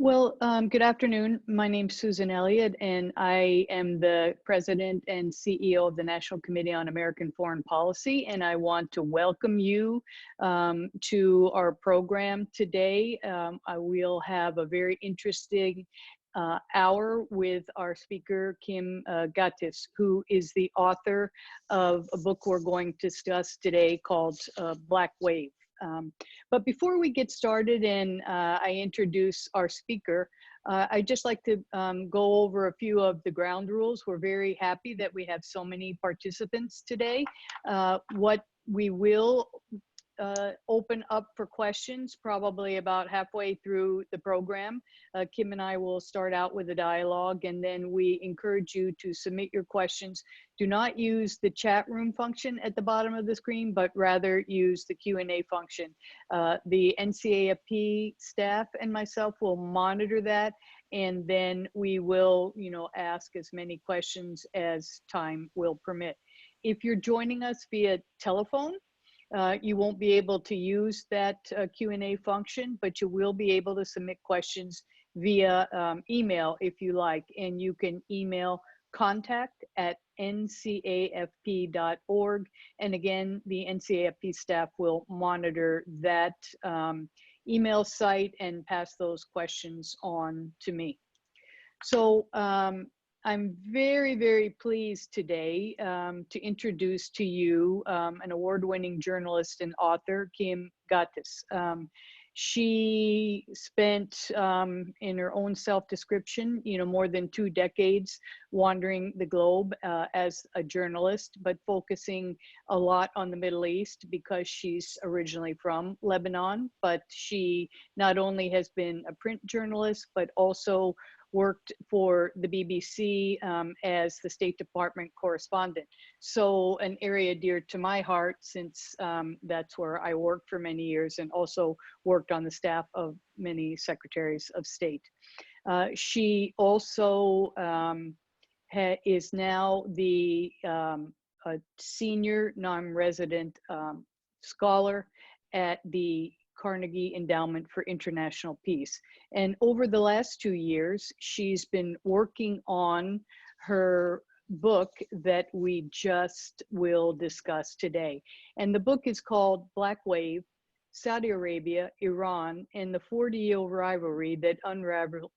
Good afternoon. My name's Susan Elliott, and I am the president and CEO of the National Committee on American Foreign Policy. And I want to welcome you to our program today. I will have a very interesting hour with our speaker, Kim Ghattas, who is the author of a book we're going to discuss today called Black Wave. But before we get started and I introduce our speaker, I'd just like to go over a few of the ground rules. We're very happy that we have so many participants today. What we will open up for questions probably about halfway through the program. Kim and I will start out with a dialogue, and then we encourage you to submit your questions. Do not use the chat room function at the bottom of the screen, but rather use the Q&A function. The NCAFP staff and myself will monitor that, and then we will, ask as many questions as time will permit. If you're joining us via telephone, you won't be able to use that Q&A function, but you will be able to submit questions via email if you like, and you can email contact@ncafp.org. And again, the NCAFP staff will monitor that email site and pass those questions on to me. So I'm very, very pleased today to introduce to you an award-winning journalist and author, Kim Ghattas. She spent, in her own self-description, more than 2 decades wandering the globe as a journalist, but focusing a lot on the Middle East because she's originally from Lebanon. But she not only has been a print journalist, but also worked for the BBC as the State Department correspondent. So an area dear to my heart, since that's where I worked for many years and also worked on the staff of many secretaries of state. She also is now the senior non-resident scholar at the Carnegie Endowment for International Peace. And over the last 2 years, she's been working on her book that we just will discuss today. And the book is called Black Wave: Saudi Arabia, Iran, and the 40-year rivalry that unraveled,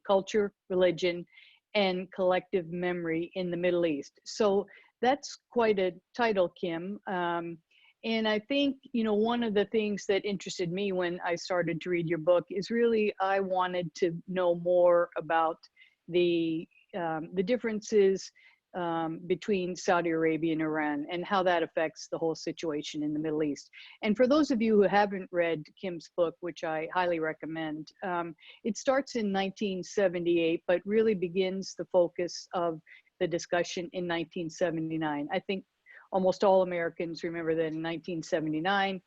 culture, religion, and collective memory in the Middle East. So that's quite a title, Kim. And I think, one of the things that interested me when I started to read your book is really I wanted to know more about the differences between Saudi Arabia and Iran and how that affects the whole situation in the Middle East. And for those of you who haven't read Kim's book, which I highly recommend, it starts in 1978, but really begins the focus of the discussion in 1979. I think almost all Americans remember that in 1979,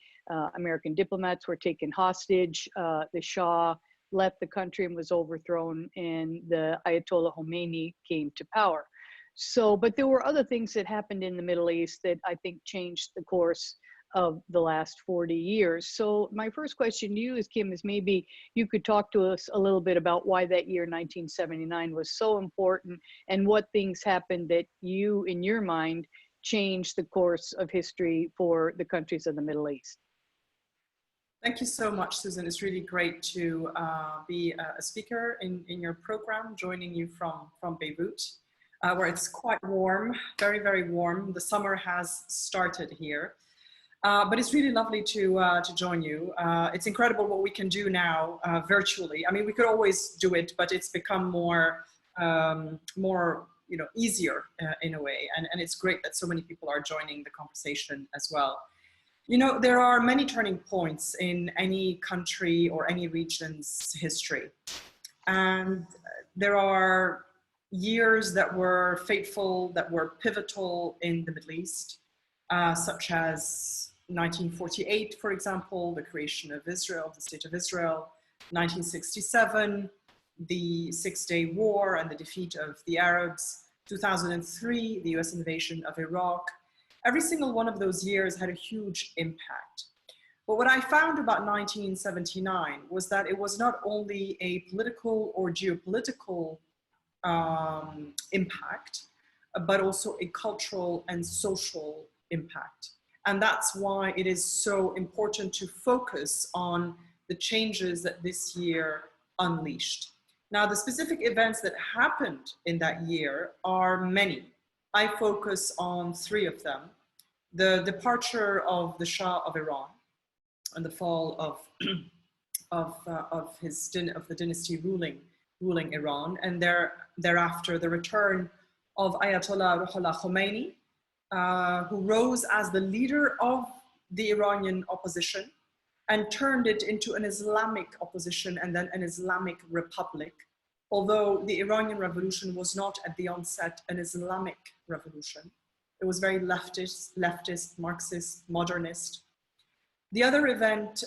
American diplomats were taken hostage. The Shah left the country and was overthrown, and the Ayatollah Khomeini came to power. So, but there were other things that happened in the Middle East that I think changed the course of the last 40 years. So my first question to you is, Kim, is maybe you could talk to us a little bit about why that year 1979 was so important and what things happened that you, in your mind, changed the course of history for the countries of the Middle East. Thank you so much, Susan. It's really great to be a speaker in your program, joining you from Beirut, where it's quite warm, very, very warm. The summer has started here, but it's really lovely to join you. It's incredible what we can do now virtually. I mean, we could always do it, but it's become more easier in a way. And it's great that so many people are joining the conversation as well. There are many turning points in any country or any region's history. And there are years that were fateful, that were pivotal in the Middle East, such as 1948, for example, the creation of Israel, the State of Israel, 1967, the Six-Day War and the defeat of the Arabs, 2003, the US invasion of Iraq. Every single one of those years had a huge impact. But what I found about 1979 was that it was not only a political or geopolitical impact, but also a cultural and social impact. And that's why it is so important to focus on the changes that this year unleashed. Now, the specific events that happened in that year are many. I focus on three of them. The departure of the Shah of Iran and the fall of the dynasty ruling Iran, and thereafter the return of Ayatollah Ruhollah Khomeini, who rose as the leader of the Iranian opposition and turned it into an Islamic opposition and then an Islamic republic. Although the Iranian revolution was not at the onset an Islamic revolution. It was very leftist, Marxist, modernist. The other event,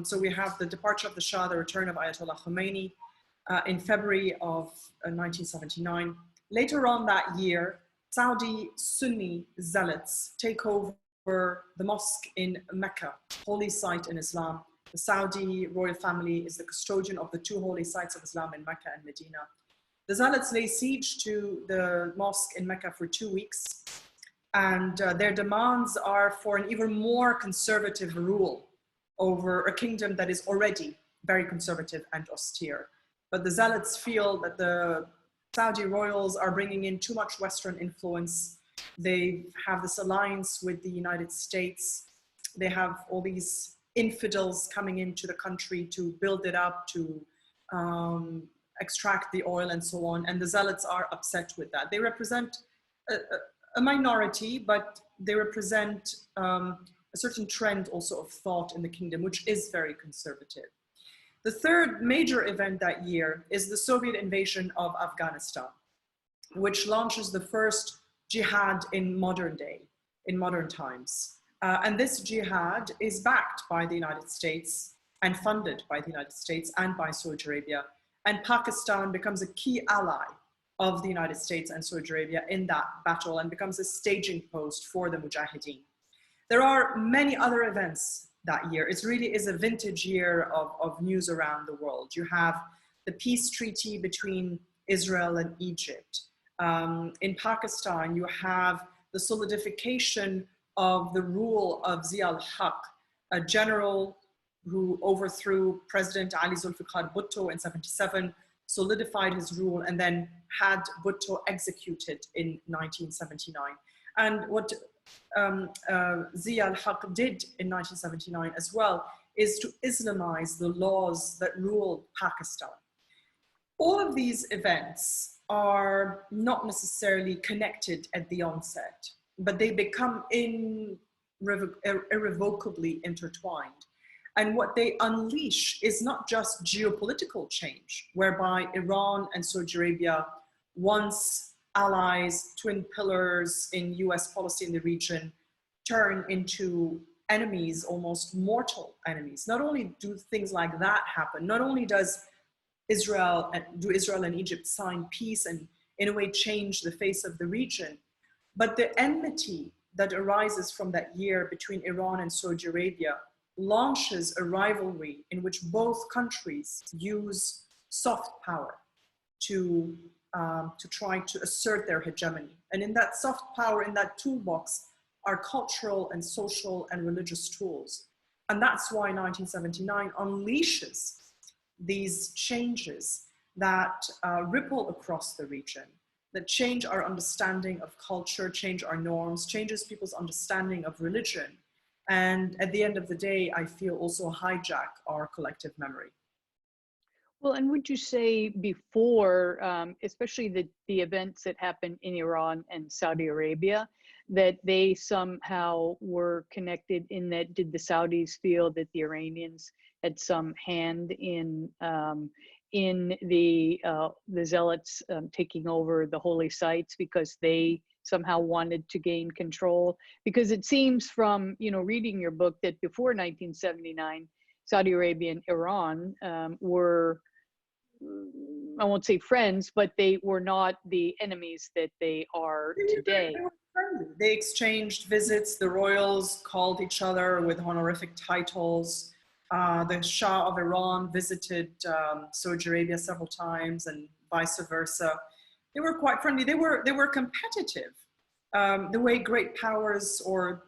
so we have the departure of the Shah, the return of Ayatollah Khomeini in February of 1979. Later on that year, Saudi Sunni zealots take over the mosque in Mecca, holy site in Islam. The Saudi royal family is the custodian of the two holy sites of Islam in Mecca and Medina. The zealots lay siege to the mosque in Mecca for 2 weeks, and their demands are for an even more conservative rule over a kingdom that is already very conservative and austere. But the zealots feel that the Saudi royals are bringing in too much Western influence. They have this alliance with the United States. They have all these infidels coming into the country to build it up, to extract the oil and so on. And the zealots are upset with that. They represent a minority, but they represent a certain trend also of thought in the kingdom, which is very conservative. The third major event that year is the Soviet invasion of Afghanistan, which launches the first jihad in modern times. And this jihad is backed by the United States and funded by the United States and by Saudi Arabia. And Pakistan becomes a key ally of the United States and Saudi Arabia in that battle and becomes a staging post for the Mujahideen. There are many other events that year. It really is a vintage year of news around the world. You have the peace treaty between Israel and Egypt. In Pakistan, you have the solidification of the rule of Zia al-Haq, a general who overthrew President Ali Zulfikar Bhutto in '77, solidified his rule, and then had Bhutto executed in 1979. And what Zia al-Haq did in 1979 as well is to Islamize the laws that ruled Pakistan. All of these events are not necessarily connected at the onset, but they become irrevocably intertwined. And what they unleash is not just geopolitical change, whereby Iran and Saudi Arabia, once allies, twin pillars in US policy in the region, turn into enemies, almost mortal enemies. Not only do things like that happen, not only do Israel and Egypt sign peace and in a way change the face of the region, but the enmity that arises from that year between Iran and Saudi Arabia launches a rivalry in which both countries use soft power to try to assert their hegemony. And in that soft power, in that toolbox, are cultural and social and religious tools. And that's why 1979 unleashes these changes that ripple across the region, that change our understanding of culture, change our norms, changes people's understanding of religion. And at the end of the day, I feel also hijack our collective memory. Well, and would you say before, especially the events that happened in Iran and Saudi Arabia, that they somehow were connected in that, did the Saudis feel that the Iranians had some hand in the zealots taking over the holy sites because they somehow wanted to gain control? Because it seems from, reading your book that before 1979, Saudi Arabia and Iran were I won't say friends, but they were not the enemies that they are today. They were friendly. They exchanged visits. The royals called each other with honorific titles. The Shah of Iran visited Saudi Arabia several times, and vice versa. They were quite friendly. They were competitive, the way great powers or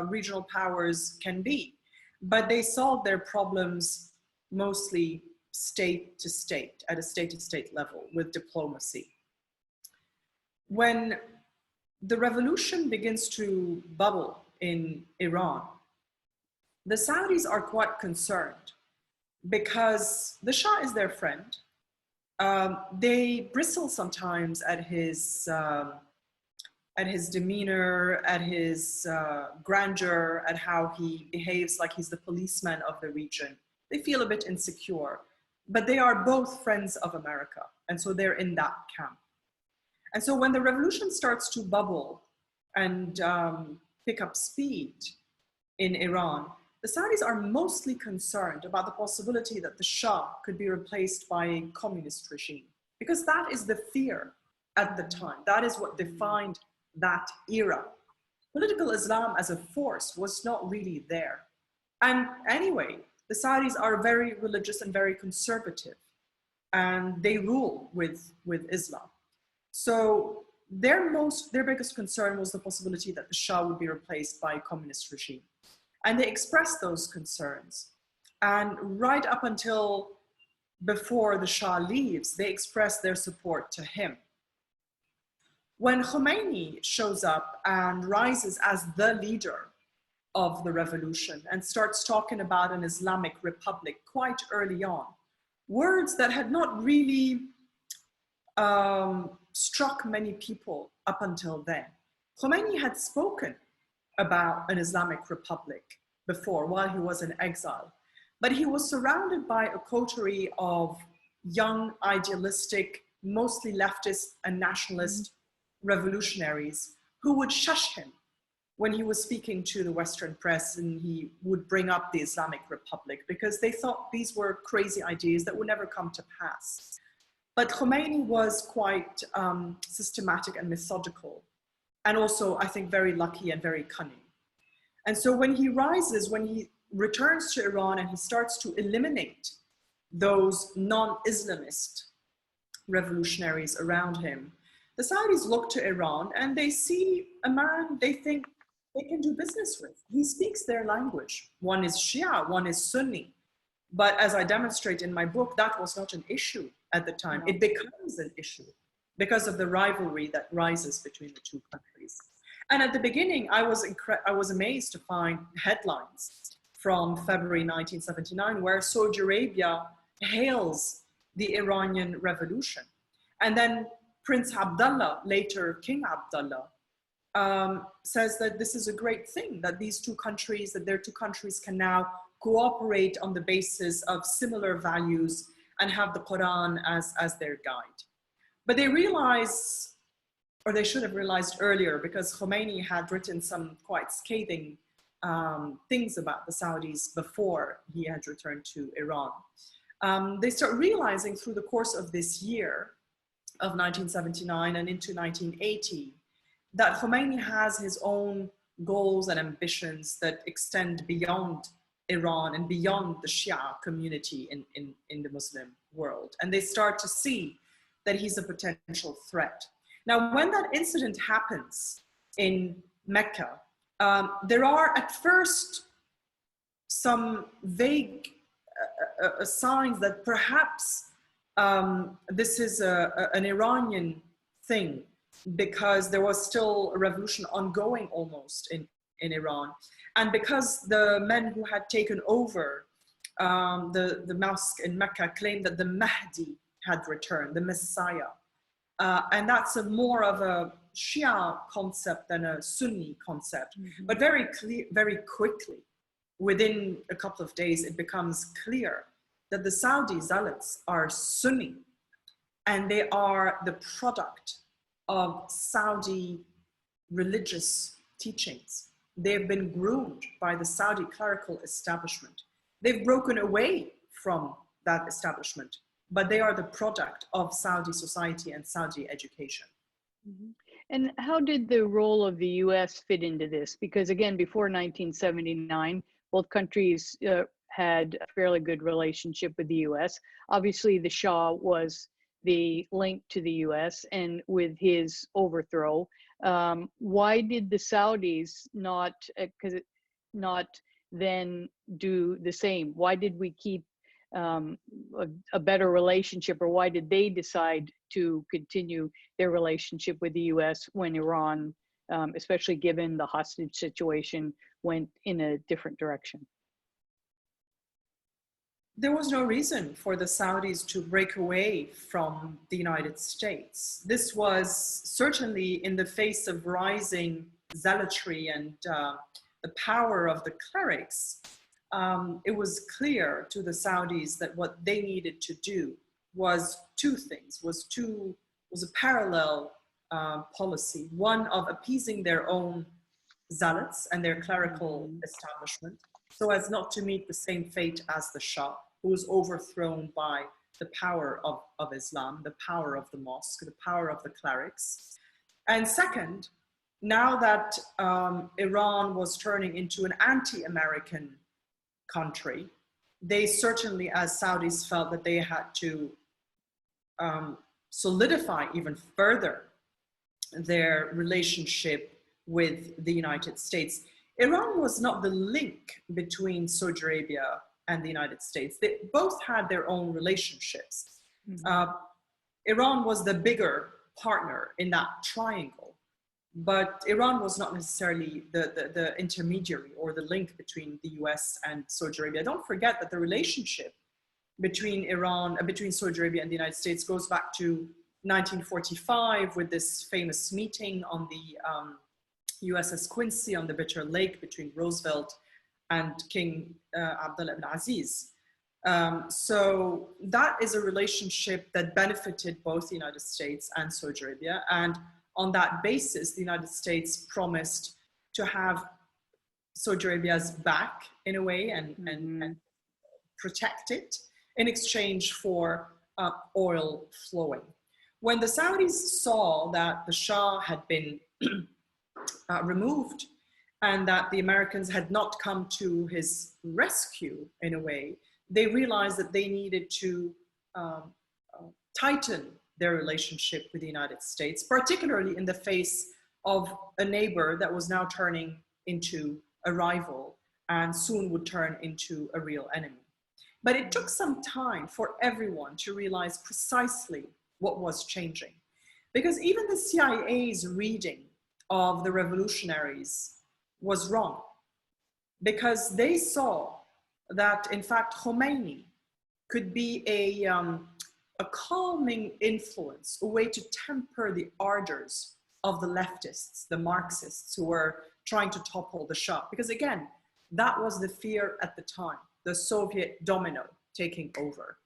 regional powers can be, but they solved their problems mostly state to state, at a state-to-state level, with diplomacy. When the revolution begins to bubble in Iran, the Saudis are quite concerned because the Shah is their friend. They bristle sometimes at his demeanor, at his grandeur, at how he behaves like he's the policeman of the region. They feel a bit insecure, but they are both friends of America, and so they're in that camp. And so when the revolution starts to bubble and pick up speed in Iran, the Saudis are mostly concerned about the possibility that the Shah could be replaced by a communist regime, because that is the fear at the time. That is what defined that era. Political Islam as a force was not really there. And anyway, the Saudis are very religious and very conservative, and they rule with Islam. So their biggest concern was the possibility that the Shah would be replaced by a communist regime. And they expressed those concerns. And right up until before the Shah leaves, they expressed their support to him. When Khomeini shows up and rises as the leader of the revolution and starts talking about an Islamic republic quite early on, words that had not really struck many people up until then. Khomeini had spoken about an Islamic republic before, while he was in exile, but he was surrounded by a coterie of young, idealistic, mostly leftist and nationalist revolutionaries who would shush him when he was speaking to the Western press, and he would bring up the Islamic Republic because they thought these were crazy ideas that would never come to pass. But Khomeini was quite systematic and methodical, and also, I think, very lucky and very cunning. And so when he rises, when he returns to Iran and he starts to eliminate those non-Islamist revolutionaries around him, the Saudis look to Iran and they see a man they think they can do business with. He speaks their language. One is Shia, one is Sunni. But as I demonstrate in my book, that was not an issue at the time. No. It becomes an issue because of the rivalry that rises between the two countries. And at the beginning, I was amazed to find headlines from February 1979 where Saudi Arabia hails the Iranian revolution. And then Prince Abdullah, later King Abdullah, says that this is a great thing, that these two countries, that their two countries can now cooperate on the basis of similar values and have the Quran as their guide. But they realize, or they should have realized earlier, because Khomeini had written some quite scathing things about the Saudis before he had returned to Iran. They start realizing through the course of this year of 1979 and into 1980 that Khomeini has his own goals and ambitions that extend beyond Iran and beyond the Shia community in the Muslim world. And they start to see that he's a potential threat. Now, when that incident happens in Mecca, there are at first some vague signs that perhaps this is an Iranian thing, because there was still a revolution ongoing almost in Iran. And because the men who had taken over the mosque in Mecca claimed that the Mahdi had returned, the Messiah. And that's more of a Shia concept than a Sunni concept. Mm-hmm. But very quickly, within a couple of days, it becomes clear that the Saudi zealots are Sunni, and they are the product of Saudi religious teachings. They've been groomed by the Saudi clerical establishment. They've broken away from that establishment. but they are the product of Saudi society and Saudi education. Mhm. And how did the role of the U.S. fit into this? Because again, before 1979, both countries had a fairly good relationship with the U.S. Obviously, the Shah was the link to the U.S., and with his overthrow, why did the Saudis not then do the same? Why did we keep um, a better relationship, or why did they decide to continue their relationship with the U.S. when Iran, especially given the hostage situation, went in a different direction? There was no reason for the Saudis to break away from the United States. This was certainly in the face of rising zealotry and the power of the clerics. It was clear to the Saudis that what they needed to do was two things, was a parallel policy, one of appeasing their own zealots and their clerical establishment, so as not to meet the same fate as the Shah, who was overthrown by the power of Islam, the power of the mosque, the power of the clerics. And second, now that Iran was turning into an anti-American country, they certainly, as Saudis, felt that they had to solidify even further their relationship with the United States. Iran was not the link between Saudi Arabia and the United States. They both had their own relationships. Mm-hmm. Iran was the bigger partner in that triangle, but Iran was not necessarily the intermediary or the link between the US and Saudi Arabia. Don't forget that the relationship between Saudi Arabia and the United States goes back to 1945 with this famous meeting on the USS Quincy on the Bitter Lake between Roosevelt and King Abdullah ibn Aziz. So that is a relationship that benefited both the United States and Saudi Arabia. And on that basis, the United States promised to have Saudi Arabia's back in a way and protect it in exchange for oil flowing. When the Saudis saw that the Shah had been removed and that the Americans had not come to his rescue in a way, they realized that they needed to tighten their relationship with the United States, particularly in the face of a neighbor that was now turning into a rival and soon would turn into a real enemy. But it took some time for everyone to realize precisely what was changing. Because even the CIA's reading of the revolutionaries was wrong. Because they saw that, in fact, Khomeini could be a calming influence, a way to temper the ardors of the leftists, the Marxists, who were trying to topple the Shah. Because again, that was the fear at the time, the Soviet domino taking over.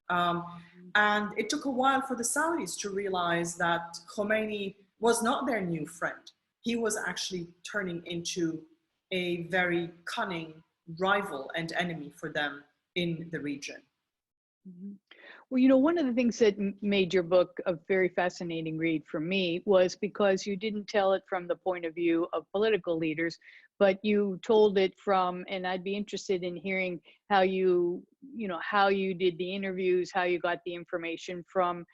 And it took a while for the Saudis to realize that Khomeini was not their new friend. He was actually turning into a very cunning rival and enemy for them in the region. Mm-hmm. Well, you know, one of the things that made your book a very fascinating read for me was because you didn't tell it from the point of view of political leaders, but you told it from, and I'd be interested in hearing how you did the interviews, how you got the information from,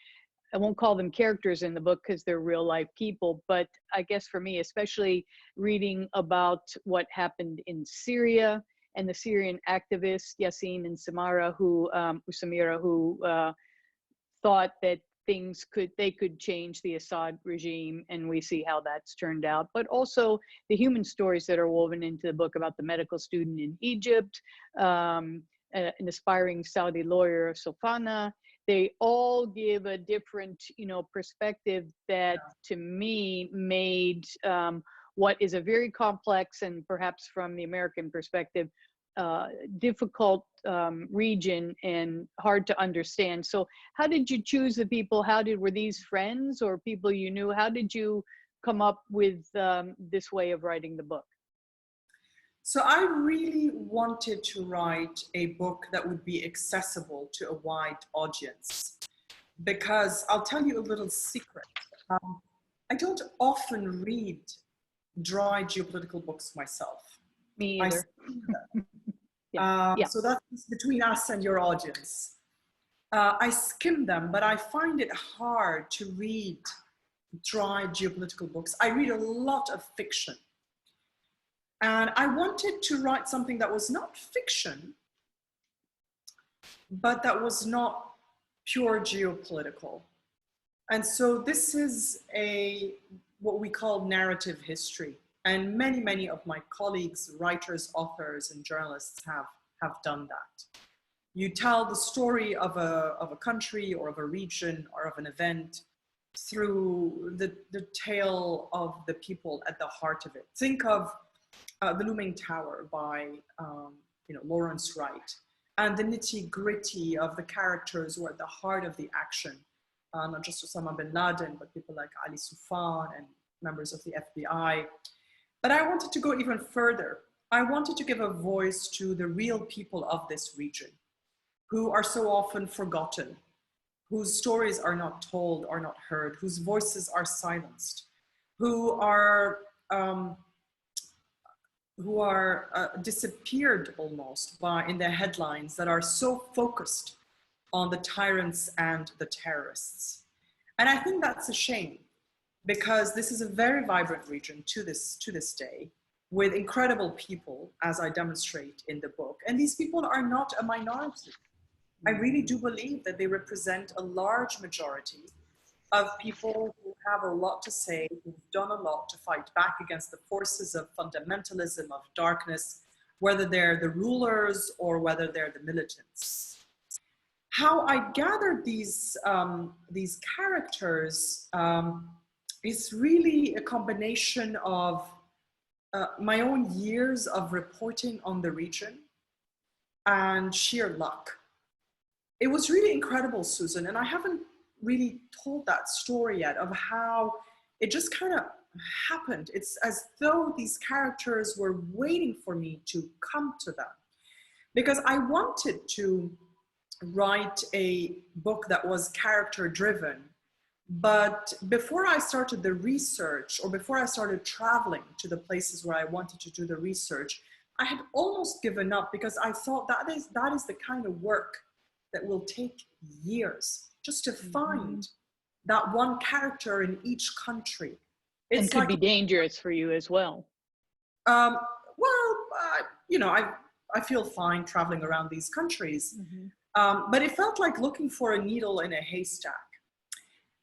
I won't call them characters in the book because they're real life people, but I guess for me, especially reading about what happened in Syria and the Syrian activists, Yassin and Samira, who thought that they could change the Assad regime, and we see how that's turned out. But also the human stories that are woven into the book about the medical student in Egypt, an aspiring Saudi lawyer, Sofana. They all give a different, perspective that to me made what is a very complex and perhaps from the American perspective, difficult region and hard to understand. So how did you choose the people? Were these friends or people you knew? How did you come up with this way of writing the book? So I really wanted to write a book that would be accessible to a wide audience, because I'll tell you a little secret. I don't often read dry geopolitical books myself. Me either. So that's between us and your audience. I skim them, but I find it hard to read dry geopolitical books. I read a lot of fiction. And I wanted to write something that was not fiction, but that was not pure geopolitical. And so this is what we call narrative history. And many, many of my colleagues, writers, authors, and journalists have done that. You tell the story of a country or of a region or of an event through the tale of the people at the heart of it. Think of The Looming Tower by Lawrence Wright, and the nitty-gritty of the characters who are at the heart of the action. Not just Osama bin Laden, but people like Ali Soufan and members of the FBI. But I wanted to go even further. I wanted to give a voice to the real people of this region, who are so often forgotten, whose stories are not told or not heard, whose voices are silenced, who are disappeared almost in the headlines that are so focused on the tyrants and the terrorists. And I think that's a shame, because this is a very vibrant region to this day, with incredible people, as I demonstrate in the book. And these people are not a minority. I really do believe that they represent a large majority of people who have a lot to say, who've done a lot to fight back against the forces of fundamentalism, of darkness, whether they're the rulers or whether they're the militants. How I gathered these characters is really a combination of my own years of reporting on the region and sheer luck. It was really incredible, Susan, and I haven't really told that story yet of how it just kind of happened. It's as though these characters were waiting for me to come to them, because I wanted to write a book that was character driven. But before I started the research, or before I started traveling to the places where I wanted to do the research, I had almost given up, because I thought that is the kind of work that will take years just to find that one character in each country. It's and could be dangerous for you as well. I feel fine traveling around these countries, but it felt like looking for a needle in a haystack.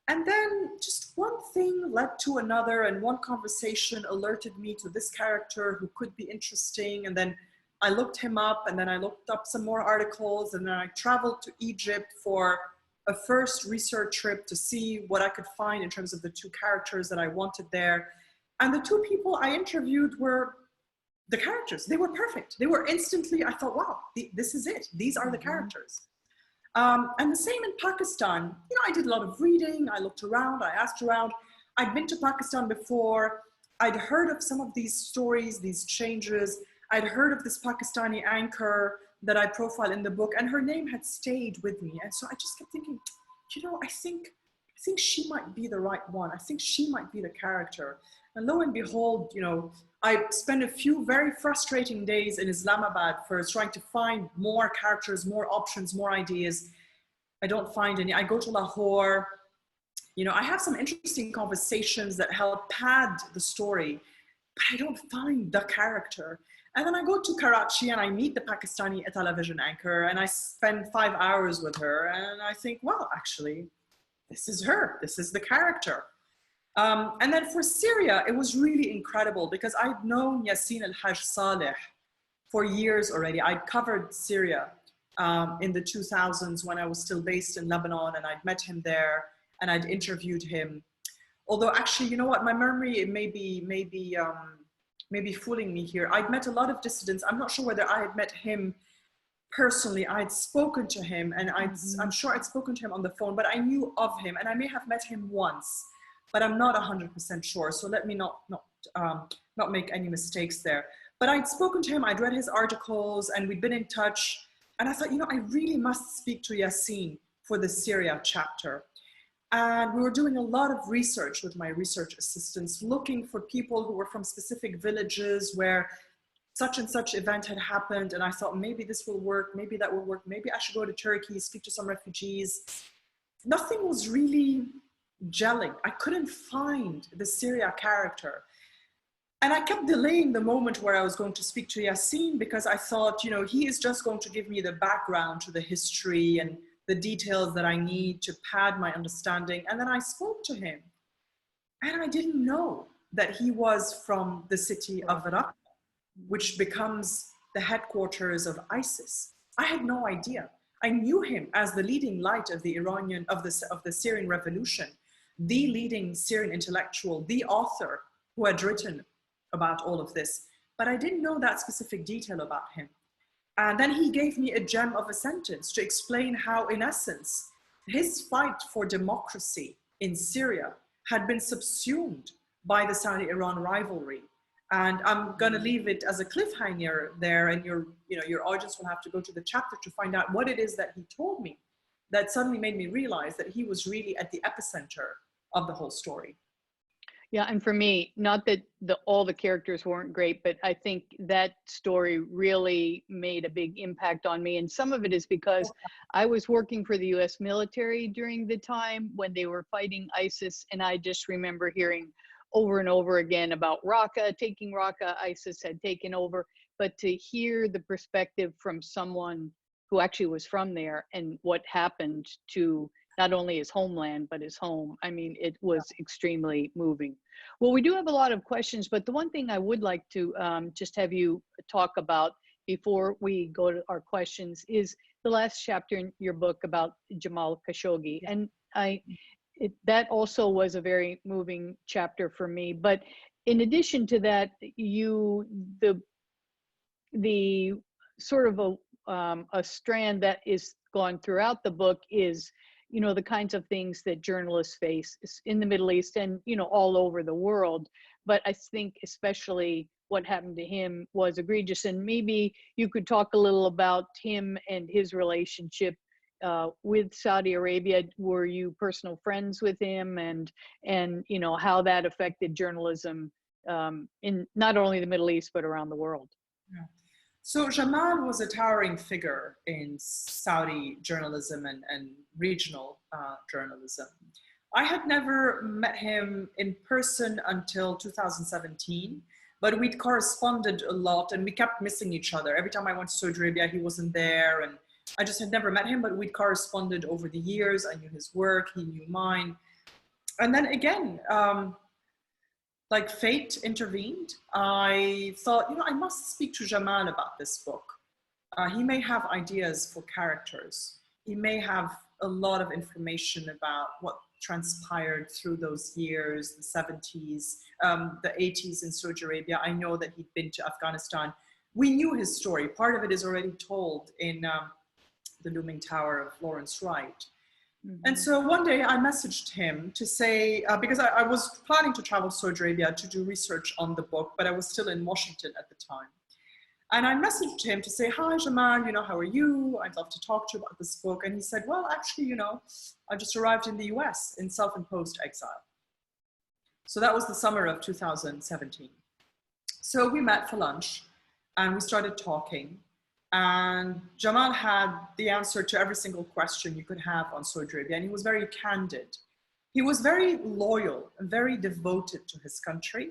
And then just one thing led to another, and one conversation alerted me to this character who could be interesting. And then I looked him up, and then I looked up some more articles, and then I traveled to Egypt for a first research trip to see what I could find in terms of the two characters that I wanted there. And the two people I interviewed were the characters. They were perfect. They were instantly, I thought, wow, this is it. These are the characters. And the same in Pakistan. I did a lot of reading. I looked around, I asked around. I'd been to Pakistan before. I'd heard of some of these stories, these changes. I'd heard of this Pakistani anchor that I profile in the book, and her name had stayed with me. And so I just kept thinking, I think she might be the right one. I think she might be the character. And lo and behold, I spent a few very frustrating days in Islamabad first, trying to find more characters, more options, more ideas. I don't find any. I go to Lahore. I have some interesting conversations that help pad the story, but I don't find the character. And then I go to Karachi and I meet the Pakistani television anchor, and I spend 5 hours with her, and I think, well, actually, this is her. This is the character. And then for Syria, it was really incredible, because I'd known Yassin al-Hajj Saleh for years already. I'd covered Syria in the 2000s when I was still based in Lebanon, and I'd met him there and I'd interviewed him. Although actually, you know what, my memory, it may be fooling me here. I'd met a lot of dissidents. I'm not sure whether I had met him personally. I'd spoken to him, and I'm sure I'd spoken to him on the phone, but I knew of him, and I may have met him once, but I'm not 100% sure. So let me not make any mistakes there. But I'd spoken to him, I'd read his articles, and we'd been in touch. And I thought, you know, I really must speak to Yassin for the Syria chapter. And we were doing a lot of research with my research assistants, looking for people who were from specific villages where such and such event had happened. And I thought, maybe this will work, maybe that will work, maybe I should go to Turkey, speak to some refugees. Nothing was really gelling. I couldn't find the Syria character. And I kept delaying the moment where I was going to speak to Yassin, because I thought, you know, he is just going to give me the background to the history and the details that I need to pad my understanding. And then I spoke to him, and I didn't know that he was from the city of Raqqa, which becomes the headquarters of ISIS. I had no idea. I knew him as the leading light of the Syrian revolution, the leading Syrian intellectual, the author who had written about all of this, but I didn't know that specific detail about him. And then he gave me a gem of a sentence to explain how, in essence, his fight for democracy in Syria had been subsumed by the Saudi-Iran rivalry. And I'm going to leave it as a cliffhanger there, and your audience will have to go to the chapter to find out what it is that he told me that suddenly made me realize that he was really at the epicenter of the whole story. Yeah, and for me, not that all the characters weren't great, but I think that story really made a big impact on me. And some of it is because I was working for the US military during the time when they were fighting ISIS, and I just remember hearing over and over again about Raqqa, taking Raqqa, ISIS had taken over. But to hear the perspective from someone who actually was from there and what happened to not only his homeland, but his home, I mean, it was extremely moving. Well, we do have a lot of questions, but the one thing I would like to just have you talk about before we go to our questions is the last chapter in your book about Jamal Khashoggi. And that also was a very moving chapter for me. But in addition to that, the sort of a strand that is gone throughout the book is, you know, the kinds of things that journalists face in the Middle East and, you know, all over the world. But I think especially what happened to him was egregious. And maybe you could talk a little about him and his relationship with Saudi Arabia. Were you personal friends with him, and you know, how that affected journalism in not only the Middle East, but around the world? Yeah. So Jamal was a towering figure in Saudi journalism and regional journalism. I had never met him in person until 2017, but we'd corresponded a lot and we kept missing each other. Every time I went to Saudi Arabia, he wasn't there, and I just had never met him, but we'd corresponded over the years. I knew his work, he knew mine. And then again, like fate intervened. I thought, you know, I must speak to Jamal about this book. He may have ideas for characters. He may have a lot of information about what transpired through those years, the 70s, the 80s in Saudi Arabia. I know that he'd been to Afghanistan. We knew his story. Part of it is already told in The Looming Tower of Lawrence Wright. And so one day I messaged him to say, because I was planning to travel to Saudi Arabia to do research on the book, but I was still in Washington at the time. And I messaged him to say, hi, Jamal, you know, how are you? I'd love to talk to you about this book. And he said, well, actually, you know, I just arrived in the US in self-imposed exile. So that was the summer of 2017. So we met for lunch and we started talking. And Jamal had the answer to every single question you could have on Saudi Arabia, and he was very candid. He was very loyal and very devoted to his country,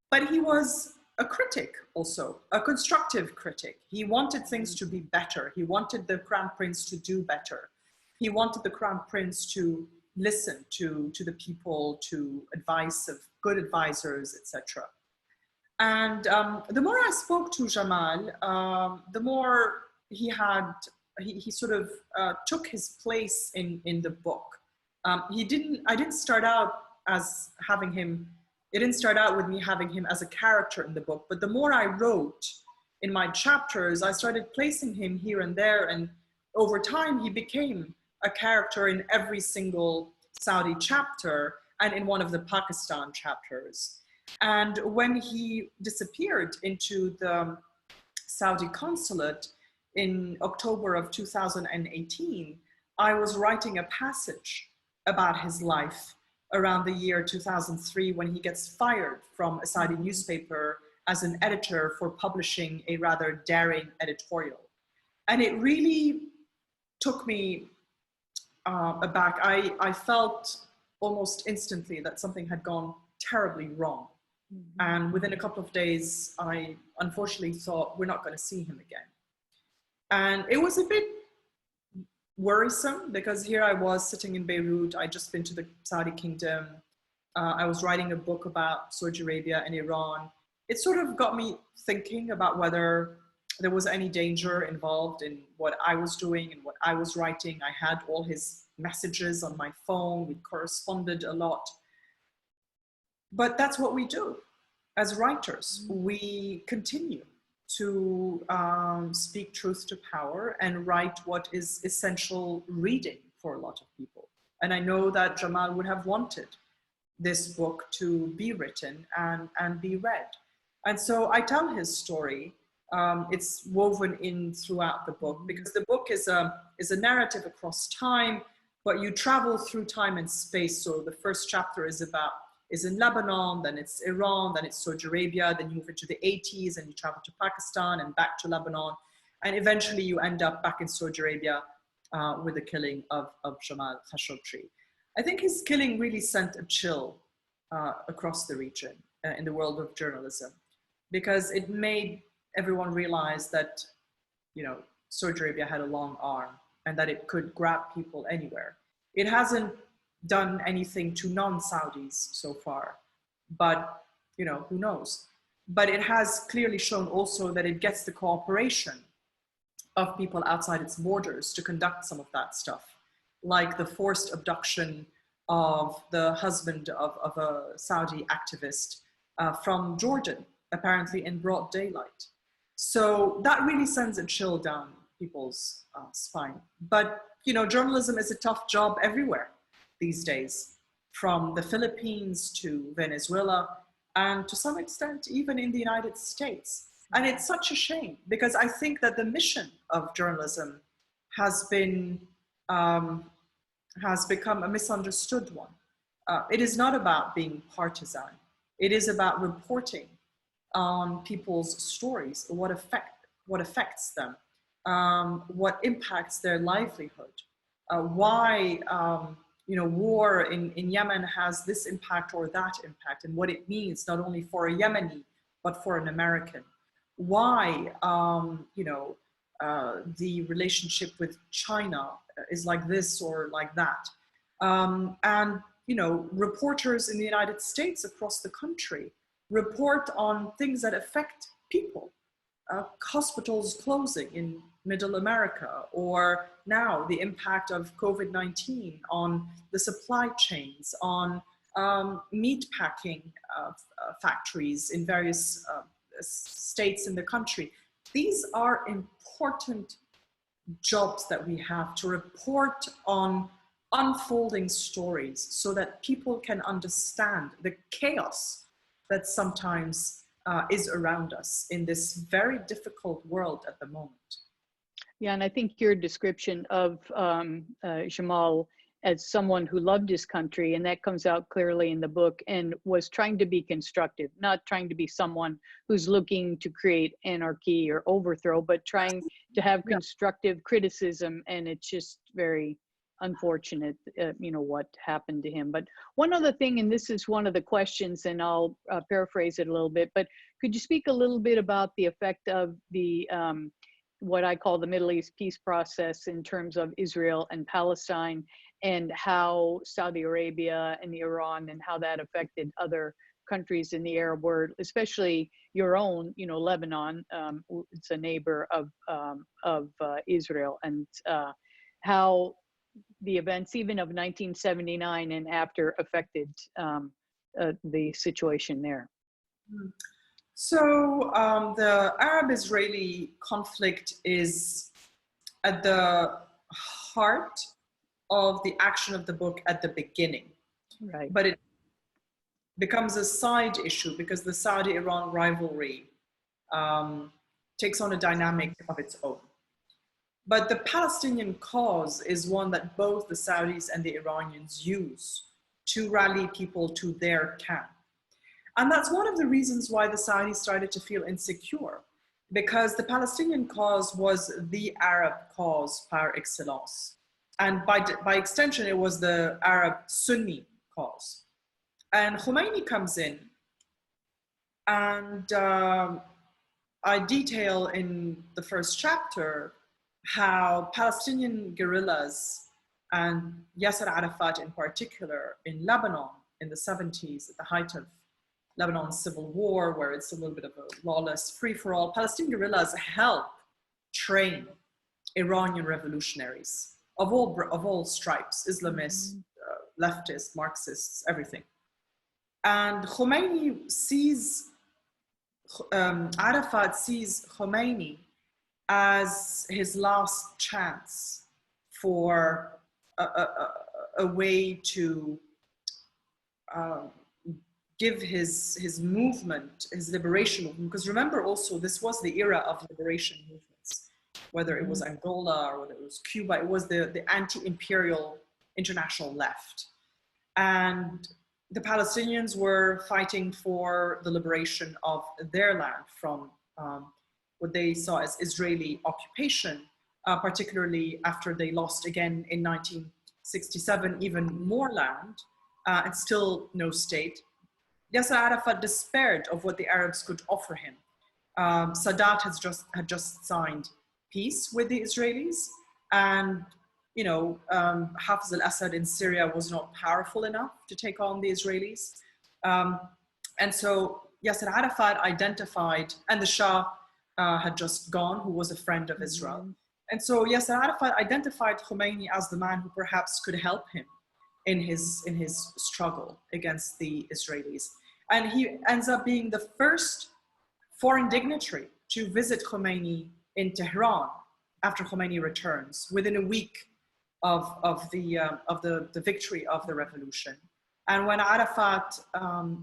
but he was a critic also, a constructive critic. He wanted things to be better. He wanted the Crown Prince to do better. He wanted the Crown Prince to listen to the people, to advice of good advisors, etc. And the more I spoke to Jamal, the more he sort of took his place in the book. I didn't start out as having him, it didn't start out with me having him as a character in the book, but the more I wrote in my chapters, I started placing him here and there, and over time he became a character in every single Saudi chapter and in one of the Pakistan chapters. And when he disappeared into the Saudi consulate in October of 2018, I was writing a passage about his life around the year 2003 when he gets fired from a Saudi newspaper as an editor for publishing a rather daring editorial. And it really took me aback. I felt almost instantly that something had gone terribly wrong. And within a couple of days, I unfortunately thought, we're not going to see him again. And it was a bit worrisome because here I was sitting in Beirut. I'd just been to the Saudi kingdom. I was writing a book about Saudi Arabia and Iran. It sort of got me thinking about whether there was any danger involved in what I was doing and what I was writing. I had all his messages on my phone. We corresponded a lot. But that's what we do as writers. We continue to speak truth to power and write what is essential reading for a lot of people. And I know that Jamal would have wanted this book to be written and be read. And so I tell his story. It's woven in throughout the book because the book is a narrative across time, but you travel through time and space. So the first chapter is in Lebanon, then it's Iran, then it's Saudi Arabia, then you move into the 80s and you travel to Pakistan and back to Lebanon. And eventually you end up back in Saudi Arabia with the killing of Jamal Khashoggi. I think his killing really sent a chill across the region in the world of journalism, because it made everyone realize that, Saudi Arabia had a long arm and that it could grab people anywhere. It hasn't done anything to non-Saudis so far, but who knows? But it has clearly shown also that it gets the cooperation of people outside its borders to conduct some of that stuff, like the forced abduction of the husband of a Saudi activist from Jordan, apparently in broad daylight. So that really sends a chill down people's spine. But journalism is a tough job everywhere these days, from the Philippines to Venezuela, and to some extent, even in the United States. And it's such a shame, because I think that the mission of journalism has become a misunderstood one. It is not about being partisan. It is about reporting on people's stories, what affects them, what impacts their livelihood, why war in Yemen has this impact or that impact, and what it means not only for a Yemeni, but for an American. Why, the relationship with China is like this or like that. And, reporters in the United States across the country report on things that affect people. Hospitals closing in Middle America, or now the impact of COVID-19 on the supply chains, on meat packing factories in various states in the country. These are important jobs that we have to report on unfolding stories so that people can understand the chaos that sometimes is around us in this very difficult world at the moment. Yeah, and I think your description of Jamal as someone who loved his country, and that comes out clearly in the book, and was trying to be constructive, not trying to be someone who's looking to create anarchy or overthrow, but trying to have constructive criticism. And it's just very unfortunate, what happened to him. But one other thing, and this is one of the questions, and I'll paraphrase it a little bit, but could you speak a little bit about the effect of the what I call the Middle East peace process in terms of Israel and Palestine, and how Saudi Arabia and Iran, and how that affected other countries in the Arab world, especially your own, Lebanon. It's a neighbor of Israel, and how the events even of 1979 and after affected the situation there. So the Arab-Israeli conflict is at the heart of the action of the book at the beginning. Right. But becomes a side issue because the Saudi-Iran rivalry takes on a dynamic of its own. But the Palestinian cause is one that both the Saudis and the Iranians use to rally people to their camp. And that's one of the reasons why the Saudis started to feel insecure, because the Palestinian cause was the Arab cause par excellence. And by extension, it was the Arab Sunni cause. And Khomeini comes in, and I detail in the first chapter how Palestinian guerrillas and Yasser Arafat in particular in Lebanon in the 70s, at the height of Lebanon's civil war, where it's a little bit of a lawless free-for-all, Palestinian guerrillas help train Iranian revolutionaries of all stripes, Islamists, leftists, Marxists, everything. And Khomeini sees, Arafat sees Khomeini as his last chance for a way to give his movement, his liberation movement, because remember also this was the era of liberation movements, whether it was Angola or whether it was Cuba, it was the anti-imperial international left. And the Palestinians were fighting for the liberation of their land from what they saw as Israeli occupation, particularly after they lost again in 1967 even more land and still no state. Yasser Arafat despaired of what the Arabs could offer him. Sadat had just signed peace with the Israelis, and Hafez al-Assad in Syria was not powerful enough to take on the Israelis. And so Yasser Arafat identified, and the Shah had just gone, who was a friend of Israel. And so Yasser Arafat identified Khomeini as the man who perhaps could help him in his struggle against the Israelis. And he ends up being the first foreign dignitary to visit Khomeini in Tehran after Khomeini returns, within a week of the victory of the revolution. And when Arafat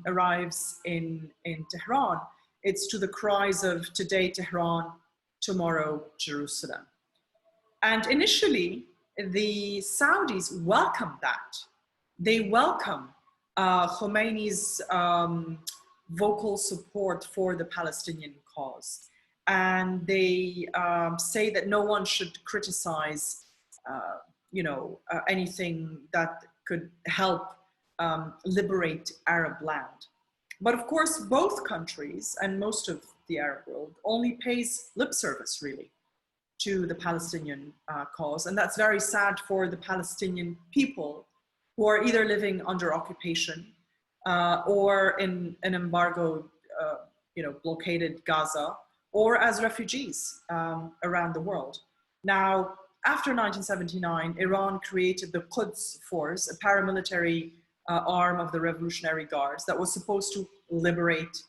arrives in Tehran, it's to the cries of today Tehran, tomorrow Jerusalem. And initially, the Saudis welcome that. They welcome Khomeini's vocal support for the Palestinian cause. And they say that no one should criticize anything that could help liberate Arab land. But of course, both countries and most of the Arab world only pays lip service, really, to the Palestinian cause. And that's very sad for the Palestinian people who are either living under occupation or in an embargoed, blockaded Gaza, or as refugees around the world. Now, after 1979, Iran created the Quds Force, a paramilitary arm of the Revolutionary Guards that was supposed to liberate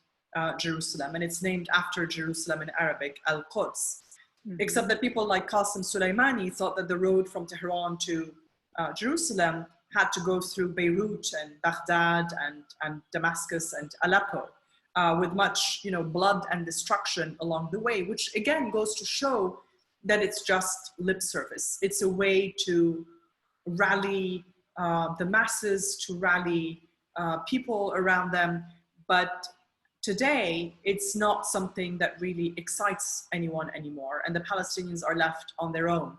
Jerusalem. And it's named after Jerusalem in Arabic, Al-Quds. Except that people like Qasem Soleimani thought that the road from Tehran to Jerusalem had to go through Beirut and Baghdad and Damascus and Aleppo, with much blood and destruction along the way, which again goes to show that it's just lip service. It's a way to rally the masses, to rally people around them. But today, it's not something that really excites anyone anymore. And the Palestinians are left on their own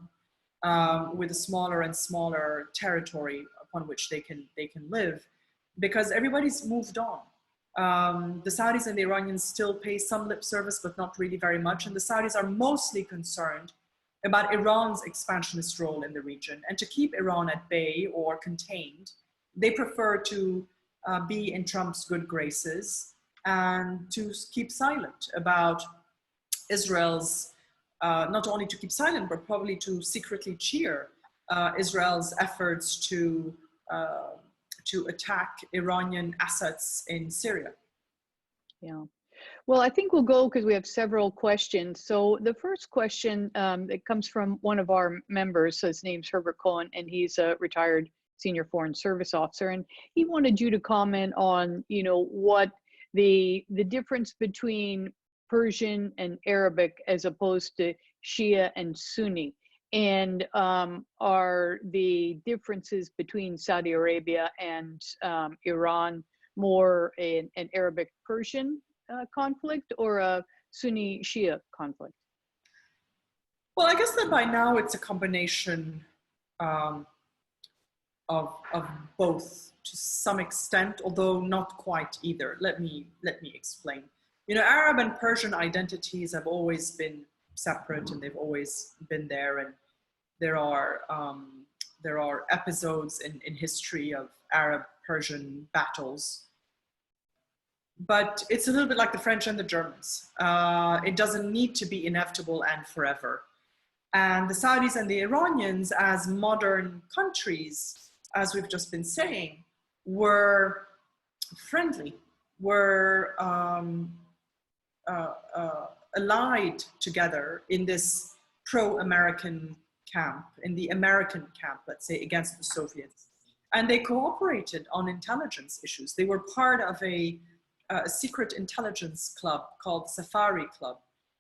with a smaller and smaller territory upon which they can live, because everybody's moved on. The Saudis and the Iranians still pay some lip service, but not really very much. And the Saudis are mostly concerned about Iran's expansionist role in the region. And to keep Iran at bay or contained, they prefer to be in Trump's good graces and to keep silent about Israel's, not only to keep silent, but probably to secretly cheer Israel's efforts to attack Iranian assets in Syria. Yeah. Well, I think we'll go because we have several questions. So the first question that comes from one of our members, so his name's Herbert Cohen, and he's a retired senior foreign service officer, and he wanted you to comment on, what the difference between Persian and Arabic as opposed to Shia and Sunni, and are the differences between Saudi Arabia and Iran more an Arabic-Persian conflict or a Sunni-Shia conflict? Well, I guess that by now it's a combination of both to some extent, although not quite either. Let me explain. Arab and Persian identities have always been separate, and they've always been there. And there are episodes in history of Arab-Persian battles. But it's a little bit like the French and the Germans. It doesn't need to be inevitable and forever. And the Saudis and the Iranians, as modern countries, as we've just been saying, were friendly, were allied together in this pro-American camp, in the American camp, let's say, against the Soviets. And they cooperated on intelligence issues. They were part of a secret intelligence club called Safari Club,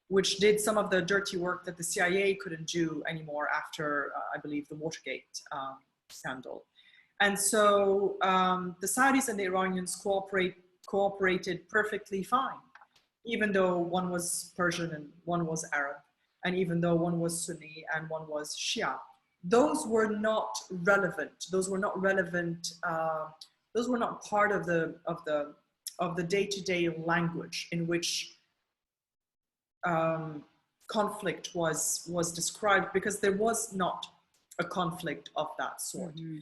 which did some of the dirty work that the CIA couldn't do anymore after, I believe, the Watergate scandal. And so the Saudis and the Iranians cooperated perfectly fine, even though one was Persian and one was Arab, and even though one was Sunni and one was Shia. Those were not relevant. Those were not relevant. Those were not part of the day-to-day language in which conflict was described, because there was not a conflict of that sort. Mm-hmm.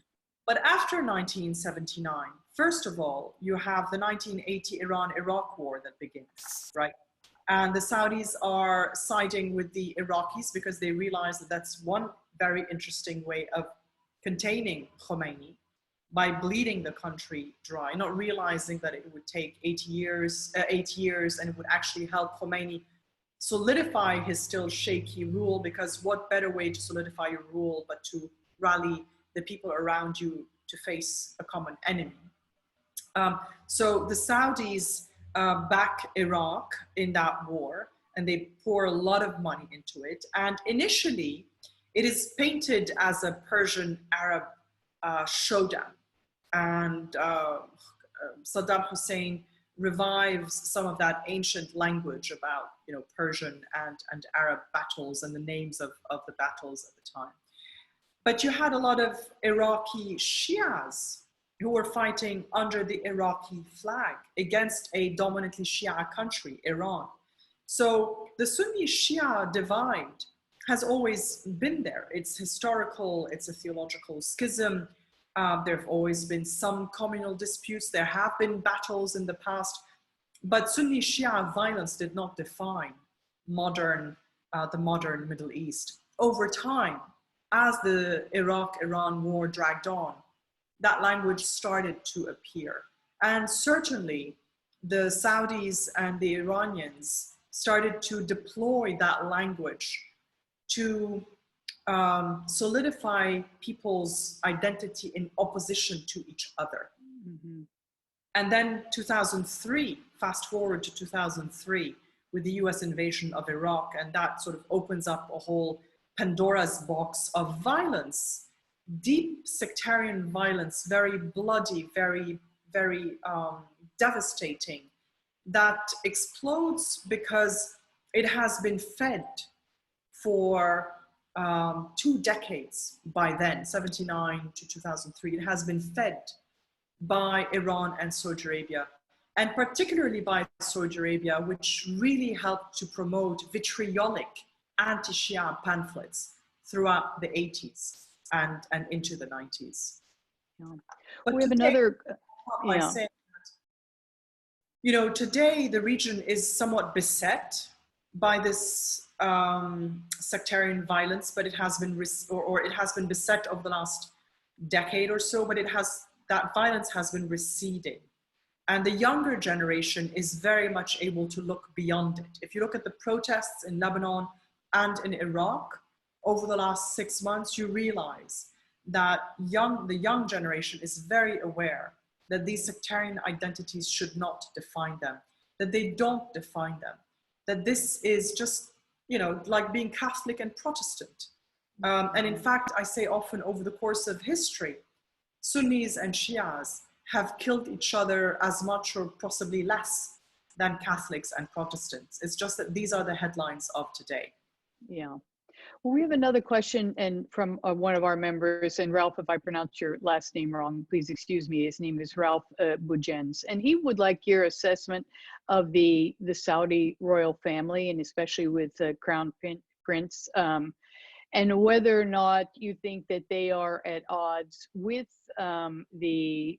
But after 1979, first of all, you have the 1980 Iran-Iraq war that begins, right? And the Saudis are siding with the Iraqis because they realize that that's one very interesting way of containing Khomeini, by bleeding the country dry, not realizing that it would take 8 years, and it would actually help Khomeini solidify his still shaky rule, because what better way to solidify your rule but to rally the people around you to face a common enemy. So the Saudis back Iraq in that war, and they pour a lot of money into it. And initially, it is painted as a Persian-Arab showdown. And Saddam Hussein revives some of that ancient language about, Persian and Arab battles and the names of the battles at the time. But you had a lot of Iraqi Shias who were fighting under the Iraqi flag against a dominantly Shia country, Iran. So the Sunni-Shia divide has always been there. It's historical, it's a theological schism. There have always been some communal disputes. There have been battles in the past, but Sunni-Shia violence did not define the modern Middle East. Over time, as the Iraq-Iran war dragged on, that language started to appear. And certainly, the Saudis and the Iranians started to deploy that language to solidify people's identity in opposition to each other. Mm-hmm. And then 2003, fast forward to 2003, with the US invasion of Iraq, and that sort of opens up a whole Pandora's box of violence, deep sectarian violence, very bloody, very, very devastating, that explodes because it has been fed for 2 decades by then, 79 to 2003. It has been fed by Iran and Saudi Arabia, and particularly by Saudi Arabia, which really helped to promote vitriolic anti-Shia pamphlets throughout the 80s and into the 90s. Yeah. But we have another, saying that, today the region is somewhat beset by this sectarian violence, but it has been, it has been beset over the last decade or so, but that violence has been receding. And the younger generation is very much able to look beyond it. If you look at the protests in Lebanon and in Iraq over the last 6 months, you realize that the young generation is very aware that these sectarian identities should not define them, that they don't define them, that this is just, you know, like being Catholic and Protestant. And in fact, I say often over the course of history, Sunnis and Shias have killed each other as much or possibly less than Catholics and Protestants. It's just that these are the headlines of today. Yeah. Well, we have another question and from one of our members, and Ralph, if I pronounce your last name wrong, please excuse me. His name is Ralph Bujens, and he would like your assessment of the Saudi royal family, and especially with the Crown Prince, and whether or not you think that they are at odds with the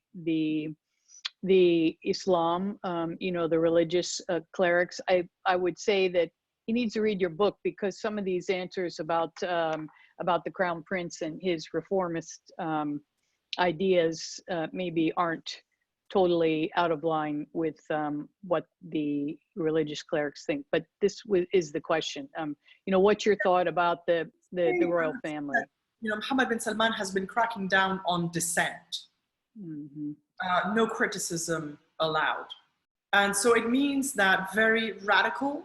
Islam, you know, the religious clerics. I would say that he needs to read your book, because some of these answers about the Crown Prince and his reformist ideas maybe aren't totally out of line with what the religious clerics think. But this is the question. You know, what's your thought about the royal family? You know, Mohammed bin Salman has been cracking down on dissent. Mm-hmm. No criticism allowed. And so it means that very radical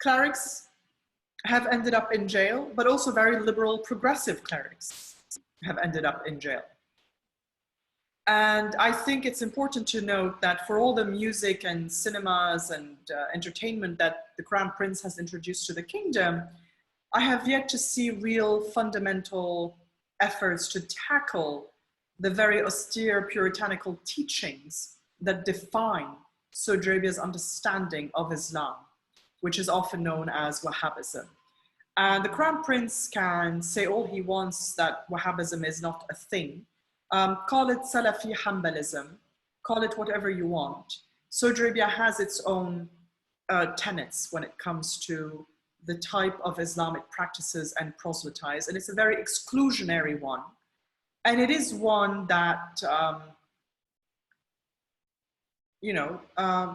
clerics have ended up in jail, but also very liberal, progressive clerics have ended up in jail. And I think it's important to note that for all the music and cinemas and entertainment that the Crown Prince has introduced to the kingdom, I have yet to see real fundamental efforts to tackle the very austere puritanical teachings that define Saudi Arabia's understanding of Islam, which is often known as Wahhabism. And the Crown Prince can say all he wants that Wahhabism is not a thing. Call it Salafi Hanbalism, call it whatever you want. Saudi Arabia has its own tenets when it comes to the type of Islamic practices and proselytize, and it's a very exclusionary one. And it is one that,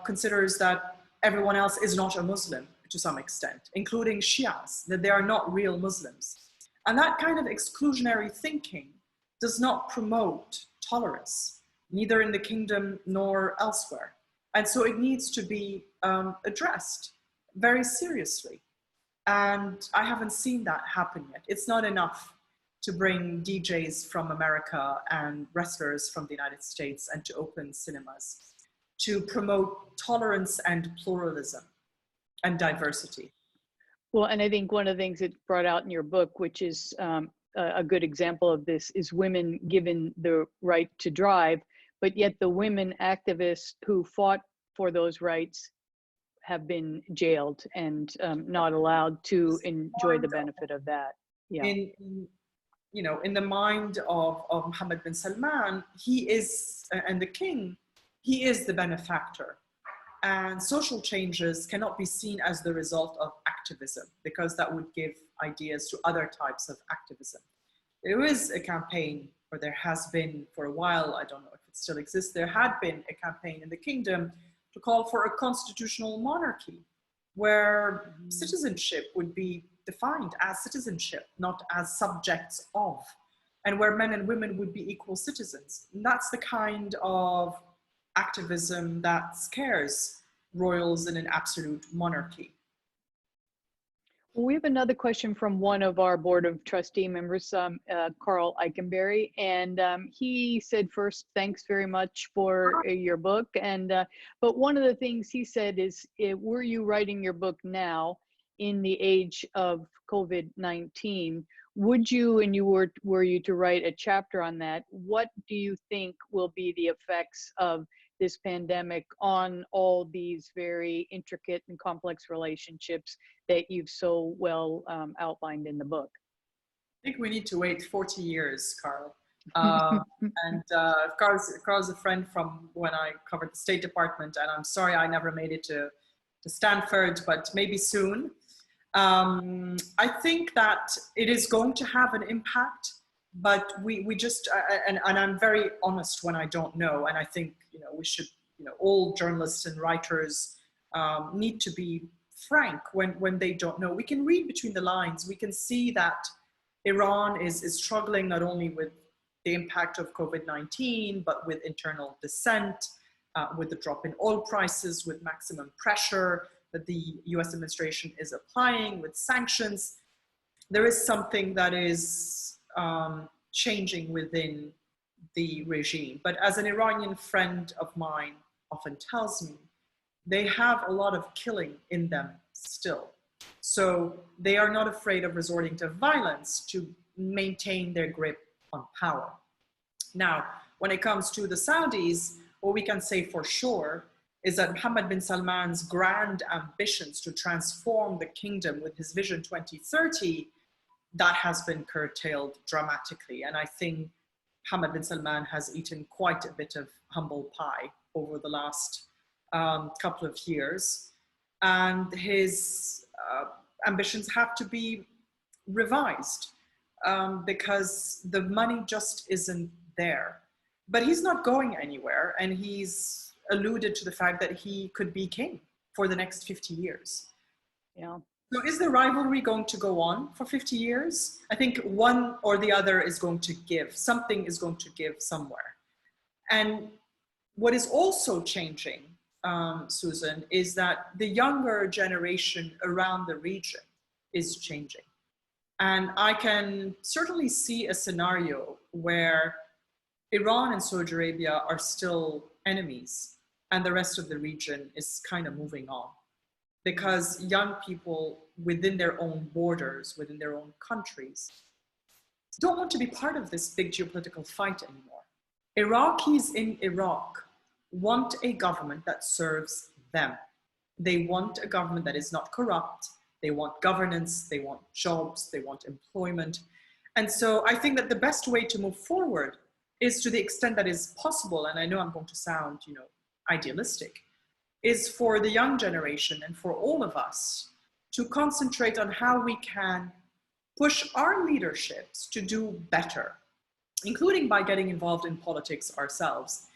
considers that everyone else is not a Muslim to some extent, including Shias, that they are not real Muslims. And that kind of exclusionary thinking does not promote tolerance, neither in the kingdom nor elsewhere. And so it needs to be addressed very seriously. And I haven't seen that happen yet. It's not enough to bring DJs from America and wrestlers from the United States and to open cinemas, to promote tolerance and pluralism and diversity. Well, and I think one of the things that's brought out in your book, which is a good example of this, is women given the right to drive, but yet the women activists who fought for those rights have been jailed and not allowed to enjoy the benefit of that. Yeah. In the mind of Mohammed bin Salman, he is, and the king, he is the benefactor. And social changes cannot be seen as the result of activism, because that would give ideas to other types of activism. There is a campaign, or there has been for a while, I don't know if it still exists, there had been a campaign in the kingdom to call for a constitutional monarchy, where citizenship would be defined as citizenship, not as subjects of, and where men and women would be equal citizens. And that's the kind of activism that scares royals in an absolute monarchy. We have another question from one of our board of trustee members, Carl Eichenberry, and he said, first, thanks very much for your book. And but one of the things he said is, were you writing your book now in the age of COVID-19? Would you, and were you to write a chapter on that, what do you think will be the effects of this pandemic on all these very intricate and complex relationships that you've so well outlined in the book? I think we need to wait 40 years, Carl. And Carl's a friend from when I covered the State Department, and I'm sorry I never made it to Stanford, but maybe soon. I think that it is going to have an impact, but we just, and I'm very honest when I don't know, and I think, we should, all journalists and writers need to be frank when they don't know. We can read between the lines. We can see that Iran is struggling not only with the impact of COVID-19, but with internal dissent, with the drop in oil prices, with maximum pressure that the US administration is applying, with sanctions. There is something that is changing within the regime. But as an Iranian friend of mine often tells me, they have a lot of killing in them still. So they are not afraid of resorting to violence to maintain their grip on power. Now, when it comes to the Saudis, what we can say for sure is that Mohammed bin Salman's grand ambitions to transform the kingdom with his Vision 2030, that has been curtailed dramatically. And I think Mohammed bin Salman has eaten quite a bit of humble pie over the last couple of years. And his ambitions have to be revised because the money just isn't there. But he's not going anywhere, and he's alluded to the fact that he could be king for the next 50 years. Yeah. So is the rivalry going to go on for 50 years? I think one or the other is going to give. Something is going to give somewhere. And what is also changing, Susan, is that the younger generation around the region is changing. And I can certainly see a scenario where Iran and Saudi Arabia are still enemies and the rest of the region is kind of moving on, because young people within their own borders, within their own countries, don't want to be part of this big geopolitical fight anymore. Iraqis in Iraq want a government that serves them. They want a government that is not corrupt. They want governance, they want jobs, they want employment. And so I think that the best way to move forward is, to the extent that is possible, and I know I'm going to sound, idealistic, is for the young generation and for all of us to concentrate on how we can push our leaderships to do better, including by getting involved in politics ourselves,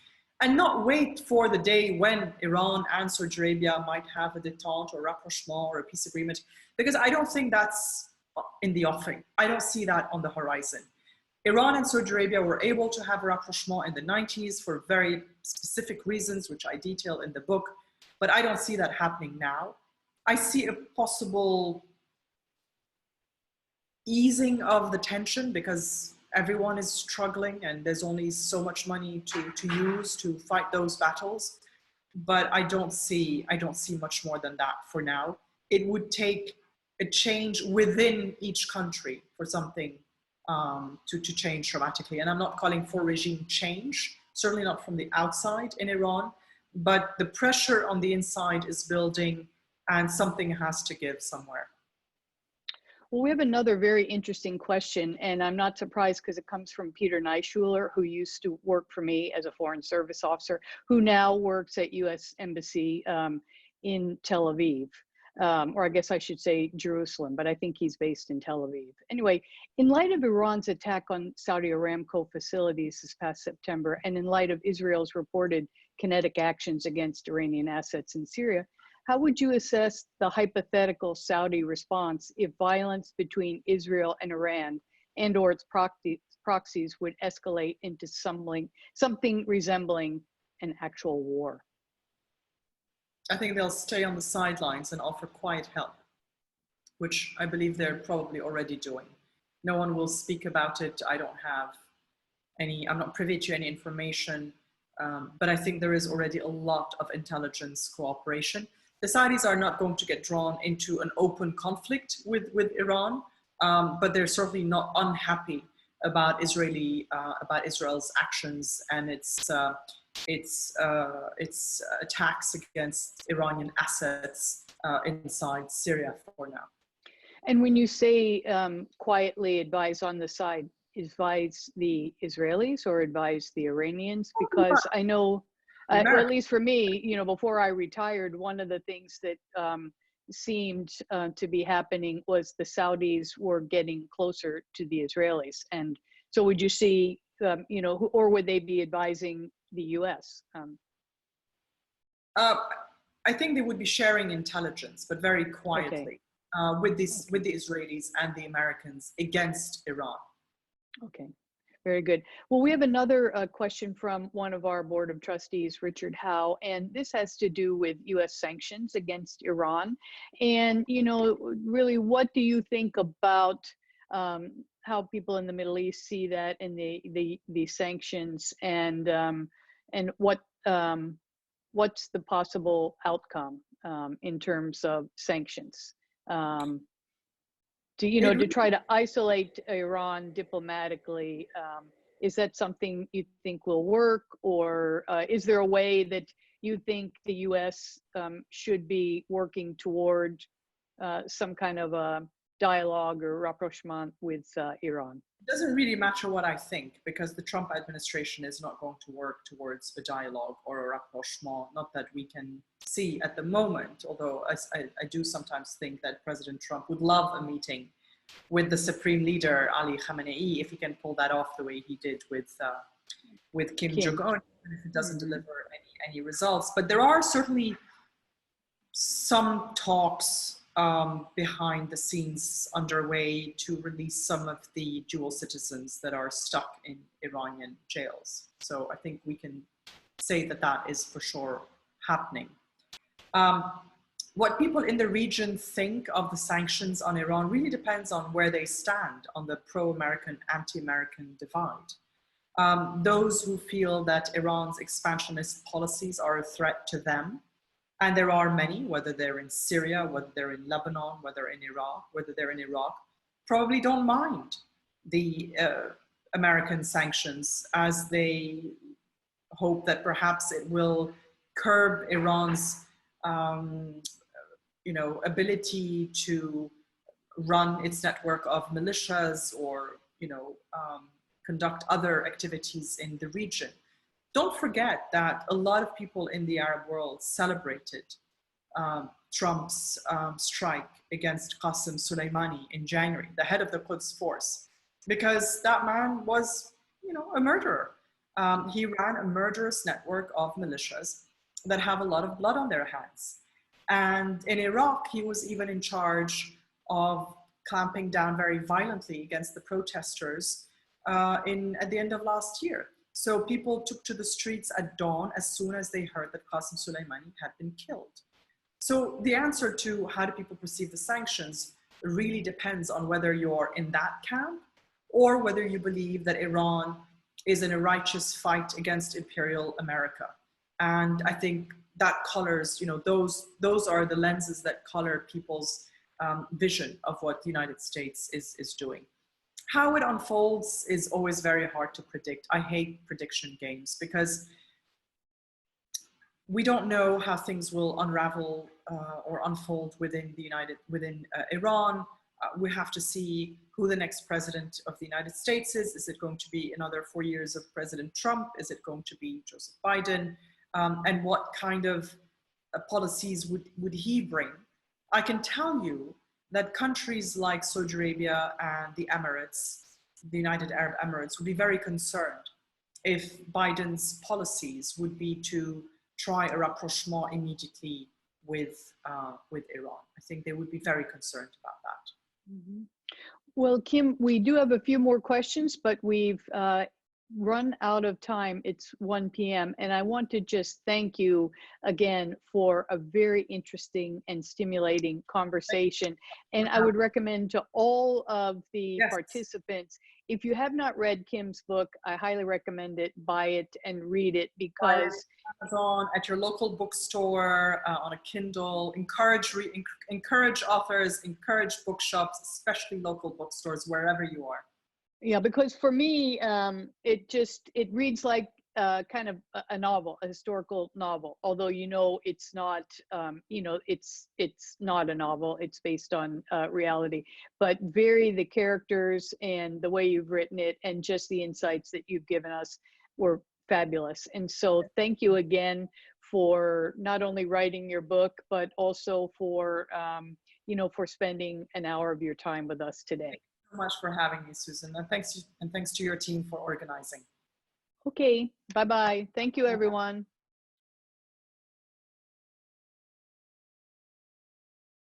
and not wait for the day when Iran and Saudi Arabia might have a détente or rapprochement or a peace agreement, because I don't think that's in the offing. I don't see that on the horizon. Iran and Saudi Arabia were able to have a rapprochement in the 90s for very specific reasons, which I detail in the book, but I don't see that happening now. I see a possible easing of the tension because everyone is struggling and there's only so much money to use to fight those battles. But I don't see much more than that for now. It would take a change within each country for something to change dramatically. And I'm not calling for regime change, certainly not from the outside in Iran, but the pressure on the inside is building and something has to give somewhere. Well, we have another very interesting question, and I'm not surprised because it comes from Peter Neischuler, who used to work for me as a Foreign Service officer, who now works at U.S. Embassy in Tel Aviv. Or I guess I should say Jerusalem, but I think he's based in Tel Aviv. Anyway, in light of Iran's attack on Saudi Aramco facilities this past September, and in light of Israel's reported kinetic actions against Iranian assets in Syria, how would you assess the hypothetical Saudi response if violence between Israel and Iran and or its proxies would escalate into something resembling an actual war? I think they'll stay on the sidelines and offer quiet help, which I believe they're probably already doing. No one will speak about it. I'm not privy to any information, but I think there is already a lot of intelligence cooperation. The Saudis are not going to get drawn into an open conflict with Iran, but they're certainly not unhappy about Israel's actions and its attacks against Iranian assets inside Syria for now. And when you say quietly advise on the side, advise the Israelis or advise the Iranians? Because I know, or at least for me, before I retired, one of the things that seemed to be happening was the Saudis were getting closer to the Israelis. And so would you see, or would they be advising the US? I think they would be sharing intelligence, but very quietly, with the Israelis and the Americans against Iran. Okay, Very good. Well, we have another question from one of our board of trustees, Richard Howe, and this has to do with U.S. sanctions against Iran. And, you know, really, what do you think about how people in the Middle East see that in the sanctions, and what what's the possible outcome in terms of sanctions? To try to isolate Iran diplomatically, is that something you think will work, or is there a way that you think the U.S. Should be working toward some kind of a dialogue or rapprochement with Iran? It doesn't really matter what I think, because the Trump administration is not going to work towards a dialogue or a rapprochement, not that we can see at the moment, although I do sometimes think that President Trump would love a meeting with the supreme leader, Ali Khamenei, if he can pull that off the way he did with Kim Jong-un, if it doesn't deliver any results. But there are certainly some talks behind the scenes underway to release some of the dual citizens that are stuck in Iranian jails. So I think we can say that that is for sure happening. What people in the region think of the sanctions on Iran really depends on where they stand on the pro-American, anti-American divide. Those who feel that Iran's expansionist policies are a threat to them, and there are many, whether they're in Syria, whether they're in Lebanon, whether in Iraq, whether they're in Iraq, probably don't mind the American sanctions, as they hope that perhaps it will curb Iran's ability to run its network of militias or conduct other activities in the region. Don't forget that a lot of people in the Arab world celebrated Trump's strike against Qasem Soleimani in January, the head of the Quds force, because that man was, a murderer. He ran a murderous network of militias that have a lot of blood on their hands. And in Iraq, he was even in charge of clamping down very violently against the protesters at the end of last year. So people took to the streets at dawn as soon as they heard that Qasem Soleimani had been killed. So the answer to how do people perceive the sanctions really depends on whether you're in that camp or whether you believe that Iran is in a righteous fight against imperial America. And I think that colors, those are the lenses that color people's vision of what the United States is doing. How it unfolds is always very hard to predict. I hate prediction games because we don't know how things will unravel or unfold within Iran. We have to see who the next president of the United States is. Is it going to be another 4 years of President Trump? Is it going to be Joseph Biden? And what kind of policies would he bring? I can tell you that countries like Saudi Arabia and the Emirates, the United Arab Emirates, would be very concerned if Biden's policies would be to try a rapprochement immediately with Iran. I think they would be very concerned about that. Mm-hmm. Well, Kim, we do have a few more questions, but we've run out of time. It's 1 p.m. and I want to just thank you again for a very interesting and stimulating conversation. And I would recommend to all of the participants, if you have not read Kim's book, I highly recommend it. Buy it and read it, because Amazon, at your local bookstore, on a Kindle. Encourage authors, encourage bookshops, especially local bookstores, wherever you are. Yeah, because for me, it reads like kind of a novel, a historical novel, although it's not, it's not a novel, it's based on reality, but the characters and the way you've written it and just the insights that you've given us were fabulous. And so thank you again for not only writing your book, but also for, for spending an hour of your time with us today. So much for having me, Susan, and thanks to your team for organizing. Okay, bye-bye. Thank you, everyone.